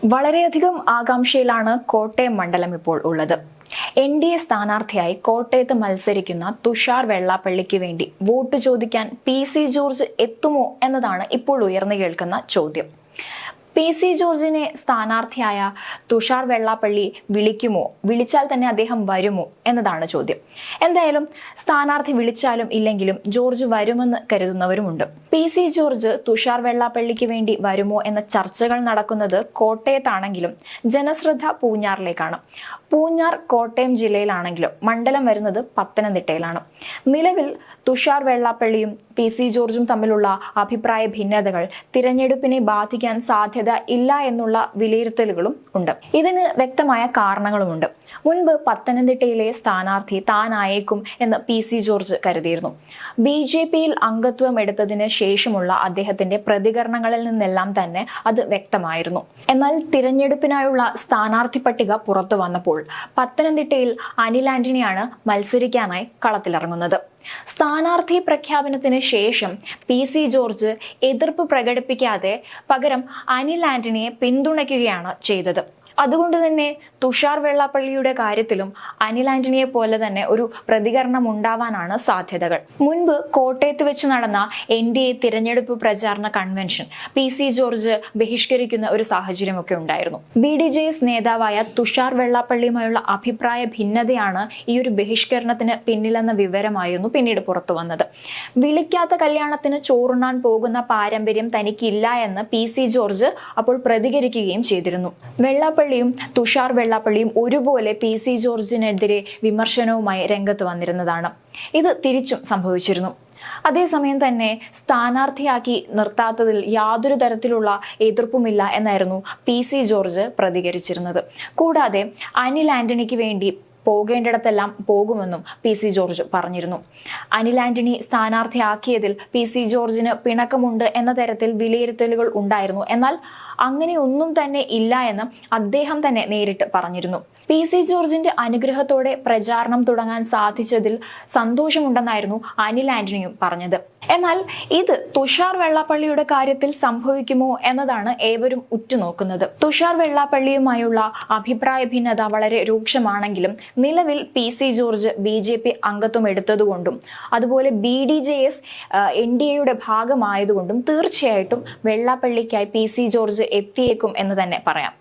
വളരെയധികം ആകാംക്ഷയിലാണ് കോട്ടയം മണ്ഡലം ഇപ്പോൾ ഉള്ളത്. NDA സ്ഥാനാർത്ഥിയായി കോട്ടയത്ത് മത്സരിക്കുന്ന തുഷാർ വെള്ളാപ്പള്ളിക്ക് വേണ്ടി വോട്ട് ചോദിക്കാൻ PC ജോർജ് എത്തുമോ എന്നതാണ് ഇപ്പോൾ ഉയർന്നു കേൾക്കുന്ന ചോദ്യം. PC ജോർജിനെ സ്ഥാനാർത്ഥിയായ തുഷാർ വെള്ളാപ്പള്ളി വിളിക്കുമോ, വിളിച്ചാൽ തന്നെ അദ്ദേഹം വരുമോ എന്നതാണ് ചോദ്യം. എന്തായാലും സ്ഥാനാർത്ഥി വിളിച്ചാലും ഇല്ലെങ്കിലും ജോർജ് വരുമെന്ന് കരുതുന്നവരുമുണ്ട്. PC ജോർജ് തുഷാർ വെള്ളാപ്പള്ളിക്ക് വേണ്ടി വരുമോ എന്ന ചർച്ചകൾ നടക്കുന്നത് കോട്ടയത്താണെങ്കിലും ജനശ്രദ്ധ പൂഞ്ഞാറിലേക്കാണ്. പൂഞ്ഞാർ കോട്ടയം ജില്ലയിലാണെങ്കിലും മണ്ഡലം വരുന്നത് പത്തനംതിട്ടയിലാണ്. നിലവിൽ തുഷാർ വെള്ളാപ്പള്ളിയും PC ജോർജും തമ്മിലുള്ള അഭിപ്രായ ഭിന്നതകൾ തിരഞ്ഞെടുപ്പിനെ ബാധിക്കാൻ സാധ്യത ഇല്ല എന്നുള്ള വിലയിരുത്തലുകളും ഉണ്ട്. ഇതിന് വ്യക്തമായ കാരണങ്ങളുമുണ്ട്. മുൻപ് പത്തനംതിട്ടയിലെ സ്ഥാനാർത്ഥി താനായേക്കും എന്ന് PC ജോർജ് കരുതിയിരുന്നു. BJPയിൽ അംഗത്വം എടുത്തതിന് ശേഷമുള്ള അദ്ദേഹത്തിന്റെ പ്രതികരണങ്ങളിൽ നിന്നെല്ലാം തന്നെ അത് വ്യക്തമായിരുന്നു. എന്നാൽ തിരഞ്ഞെടുപ്പിനായുള്ള സ്ഥാനാർത്ഥി പട്ടിക പുറത്തു വന്നപ്പോൾ പത്തനംതിട്ടയിൽ അനിൽ ആന്റണിയാണ് മത്സരിക്കാനായി കളത്തിലിറങ്ങുന്നത്. സ്ഥാനാർത്ഥി പ്രഖ്യാപനത്തിന് ശേഷം PC ജോർജ് എതിർപ്പ് പ്രകടിപ്പിക്കാതെ പകരം അനിൽ ആന്റണിയെ പിന്തുണയ്ക്കുകയാണ് ചെയ്തത്. അതുകൊണ്ട് തന്നെ തുഷാർ വെള്ളാപ്പള്ളിയുടെ കാര്യത്തിലും അനിൽ ആന്റണിയെ പോലെ തന്നെ ഒരു പ്രതികരണം ഉണ്ടാവാനാണ് സാധ്യതകൾ. മുൻപ് കോട്ടയത്ത് വെച്ച് നടന്ന NDA തിരഞ്ഞെടുപ്പ് പ്രചാരണ കൺവെൻഷൻ PC ജോർജ് ബഹിഷ്കരിക്കുന്ന ഒരു സാഹചര്യമൊക്കെ ഉണ്ടായിരുന്നു. BDJS നേതാവായ തുഷാർ വെള്ളാപ്പള്ളിയുമായുള്ള അഭിപ്രായ ഭിന്നതയാണ് ഈ ഒരു ബഹിഷ്കരണത്തിന് പിന്നിലെന്ന വിവരമായിരുന്നു പിന്നീട് പുറത്തു വന്നത്. വിളിക്കാത്ത കല്യാണത്തിന് ചോറുണ്ണാൻ പോകുന്ന പാരമ്പര്യം തനിക്കില്ല എന്ന് PC ജോർജ് അപ്പോൾ പ്രതികരിക്കുകയും ചെയ്തിരുന്നു. വെള്ളാപ്പള്ളിയും തുഷാർ വെള്ളാപ്പള്ളിയും ഒരുപോലെ PC ജോർജിനെതിരെ വിമർശനവുമായി രംഗത്ത് വന്നിരുന്നതാണ്. ഇത് തിരിച്ചും സംഭവിച്ചിരുന്നു. അതേസമയം തന്നെ സ്ഥാനാർത്ഥിയാക്കി നിർത്താത്തതിൽ യാതൊരു തരത്തിലുള്ള എതിർപ്പുമില്ല എന്നായിരുന്നു PC ജോർജ് പ്രതികരിച്ചിരുന്നത്. കൂടാതെ അനിൽ ആന്റണിക്ക് വേണ്ടി പോകേണ്ടിടത്തെല്ലാം പോകുമെന്നും PC ജോർജ് പറഞ്ഞിരുന്നു. അനിൽ ആന്റണി സ്ഥാനാർത്ഥിയാക്കിയതിൽ PC ജോർജിന് പിണക്കമുണ്ട് എന്ന തരത്തിൽ വിലയിരുത്തലുകൾ ഉണ്ടായിരുന്നു. എന്നാൽ അങ്ങനെയൊന്നും തന്നെ ഇല്ല എന്ന് അദ്ദേഹം തന്നെ നേരിട്ട് പറഞ്ഞിരുന്നു. PC ജോർജിന്റെ അനുഗ്രഹത്തോടെ പ്രചാരണം തുടങ്ങാൻ സാധിച്ചതിൽ സന്തോഷമുണ്ടെന്നായിരുന്നു അനിൽ ആന്റണിയും പറഞ്ഞത്. എന്നാൽ ഇത് തുഷാർ വെള്ളാപ്പള്ളിയുടെ കാര്യത്തിൽ സംഭവിക്കുമോ എന്നതാണ് ഏവരും ഉറ്റുനോക്കുന്നത്. തുഷാർ വെള്ളാപ്പള്ളിയുമായുള്ള അഭിപ്രായ ഭിന്നത വളരെ രൂക്ഷമാണെങ്കിലും നിലവിൽ PC ജോർജ് BJP അംഗത്വം എടുത്തതുകൊണ്ടും അതുപോലെ BDJS NDAയുടെ ഭാഗമായതുകൊണ്ടും തീർച്ചയായിട്ടും വെള്ളാപ്പള്ളിക്കായി PC ജോർജ് എത്തിയേക്കും എന്ന് തന്നെ പറയാം.